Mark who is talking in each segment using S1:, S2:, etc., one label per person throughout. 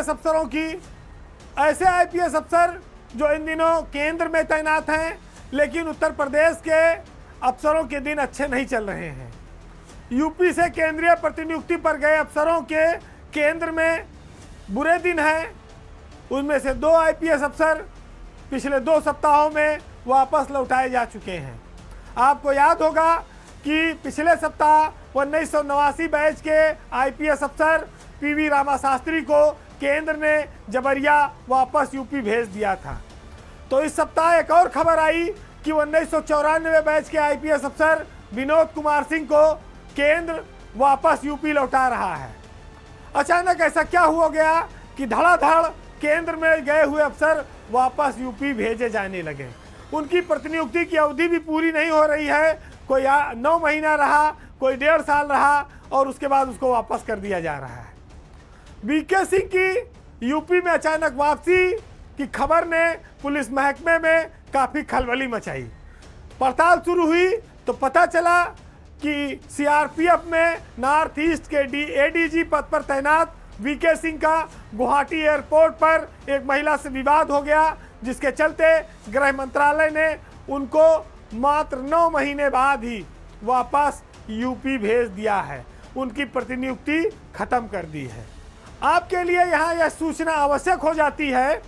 S1: अफसरों की, ऐसे आईपीएस अफसर जो इन दिनों केंद्र में तैनात हैं, लेकिन उत्तर प्रदेश के अफसरों के दिन अच्छे नहीं चल रहे हैं। यूपी से केंद्रीय प्रतिनियुक्ति पर गए अफसरों के केंद्र में बुरे दिन हैं। उनमें से 2 आईपीएस अफसर पिछले 2 सप्ताहों में वापस लौटाए जा चुके हैं। आपको याद होगा कि पिछले सप्ताह 1989 बैच के आईपीएस अफसर पीवी रामा शास्त्री को केंद्र ने जबरिया वापस यूपी भेज दिया था। तो इस सप्ताह एक और खबर आई कि 1994 बैच के आईपीएस अफसर विनोद कुमार सिंह को केंद्र वापस यूपी लौटा रहा है। अचानक ऐसा क्या हुआ गया कि धड़ाधड़ केंद्र में गए हुए अफसर वापस यूपी भेजे जाने लगे। उनकी प्रतिनियुक्ति की अवधि भी पूरी नहीं हो रही है। कोई 9 महीना रहा, कोई 1.5 साल रहा और उसके बाद उसको वापस कर दिया जा रहा है। वीके सिंह की यूपी में अचानक वापसी की खबर ने पुलिस महकमे में काफ़ी खलबली मचाई। पड़ताल शुरू हुई तो पता चला कि सीआरपीएफ में नॉर्थ ईस्ट के एडीजी पद पर तैनात वीके सिंह का गुवाहाटी एयरपोर्ट पर एक महिला से विवाद हो गया, जिसके चलते गृह मंत्रालय ने उनको मात्र 9 महीने बाद ही वापस यूपी भेज दिया है। उनकी प्रतिनियुक्ति खत्म कर दी है। आपके लिए यहाँ यह सूचना आवश्यक हो जाती है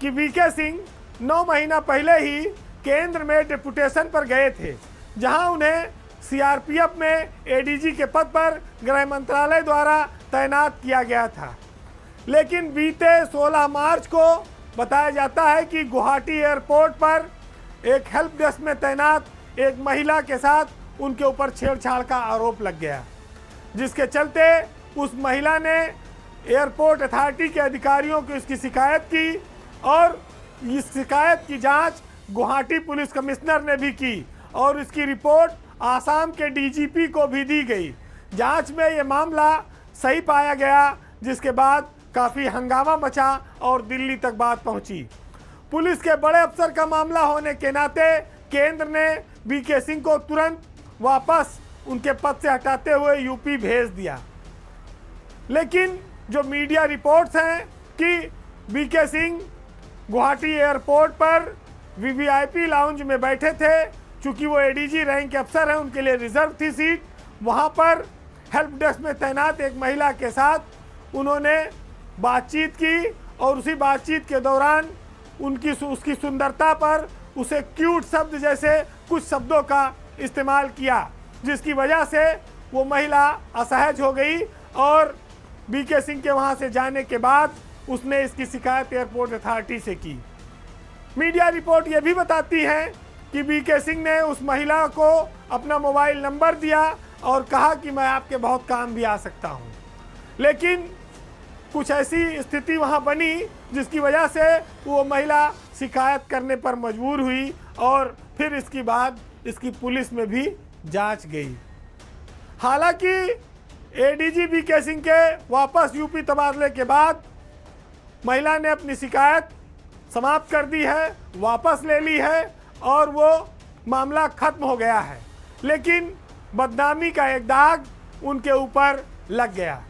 S1: कि वीके सिंह 9 महीना पहले ही केंद्र में डिप्यूटेशन पर गए थे, जहाँ उन्हें सीआरपीएफ में एडीजी के पद पर गृह मंत्रालय द्वारा तैनात किया गया था। लेकिन बीते 16 मार्च को बताया जाता है कि गुवाहाटी एयरपोर्ट पर एक हेल्प डेस्क में तैनात एक महिला के साथ उनके ऊपर छेड़छाड़ का आरोप लग गया, जिसके चलते उस महिला ने एयरपोर्ट अथॉरिटी के अधिकारियों को इसकी शिकायत की और इस शिकायत की जांच गुवाहाटी पुलिस कमिश्नर ने भी की और इसकी रिपोर्ट आसाम के डीजीपी को भी दी गई। जांच में ये मामला सही पाया गया, जिसके बाद काफ़ी हंगामा मचा और दिल्ली तक बात पहुंची। पुलिस के बड़े अफसर का मामला होने के नाते केंद्र ने वीके सिंह को तुरंत वापस उनके पद से हटाते हुए यूपी भेज दिया। लेकिन जो मीडिया रिपोर्ट्स हैं कि वीके सिंह गुवाहाटी एयरपोर्ट पर वीवीआईपी लाउंज में बैठे थे, चूँकि वो एडीजी रैंक के अफसर हैं, उनके लिए रिजर्व थी सीट। वहाँ पर हेल्प डेस्क में तैनात एक महिला के साथ उन्होंने बातचीत की और उसी बातचीत के दौरान उसकी सुंदरता पर उसे क्यूट शब्द जैसे कुछ शब्दों का इस्तेमाल किया, जिसकी वजह से वो महिला असहज हो गई और वीके सिंह के वहाँ से जाने के बाद उसने इसकी शिकायत एयरपोर्ट अथॉरिटी से की। मीडिया रिपोर्ट ये भी बताती है कि वीके सिंह ने उस महिला को अपना मोबाइल नंबर दिया और कहा कि मैं आपके बहुत काम भी आ सकता हूँ। लेकिन कुछ ऐसी स्थिति वहाँ बनी जिसकी वजह से वो महिला शिकायत करने पर मजबूर हुई और फिर इसके बाद इसकी पुलिस में भी जांच गई। हालांकि एडीजी वीके सिंह के वापस यूपी तबादले के बाद महिला ने अपनी शिकायत समाप्त कर दी है, वापस ले ली है और वो मामला खत्म हो गया है। लेकिन बदनामी का एक दाग उनके ऊपर लग गया।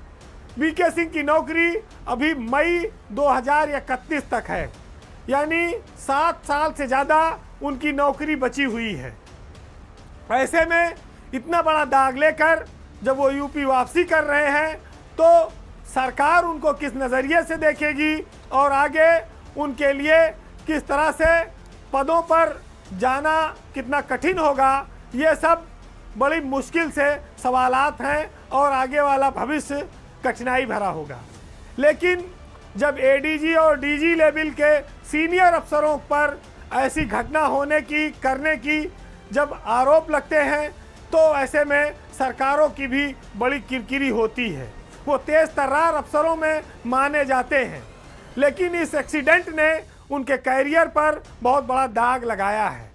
S1: वीके सिंह की नौकरी अभी मई 2031 तक है, यानी 7 साल से ज़्यादा उनकी नौकरी बची हुई है। ऐसे में इतना बड़ा दाग लेकर जब वो यूपी वापसी कर रहे हैं तो सरकार उनको किस नज़रिए से देखेगी और आगे उनके लिए किस तरह से पदों पर जाना कितना कठिन होगा, ये सब बड़ी मुश्किल से सवालात हैं और आगे वाला भविष्य कठिनाई भरा होगा। लेकिन जब एडीजी और डीजी लेवल के सीनियर अफसरों पर ऐसी घटना करने की जब आरोप लगते हैं तो ऐसे में सरकारों की भी बड़ी किरकिरी होती है। वो तेज तर्रार अफसरों में माने जाते हैं, लेकिन इस एक्सीडेंट ने उनके कैरियर पर बहुत बड़ा दाग लगाया है।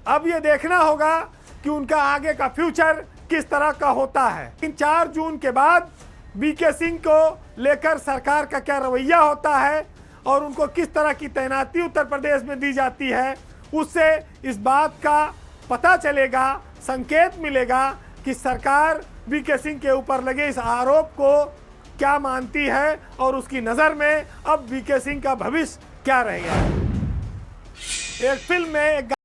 S1: अब ये देखना होगा कि उनका आगे का फ्यूचर किस तरह का होता है। 4 जून के बाद वीके सिंह को लेकर सरकार का क्या रवैया होता है और उनको किस तरह की तैनाती उत्तर प्रदेश में दी जाती है, उससे इस बात का पता चलेगा, संकेत मिलेगा कि सरकार वीके सिंह के ऊपर लगे इस आरोप को क्या मानती है और उसकी नज़र में अब वीके सिंह का भविष्य क्या रहेगा। एक फिल्म में एक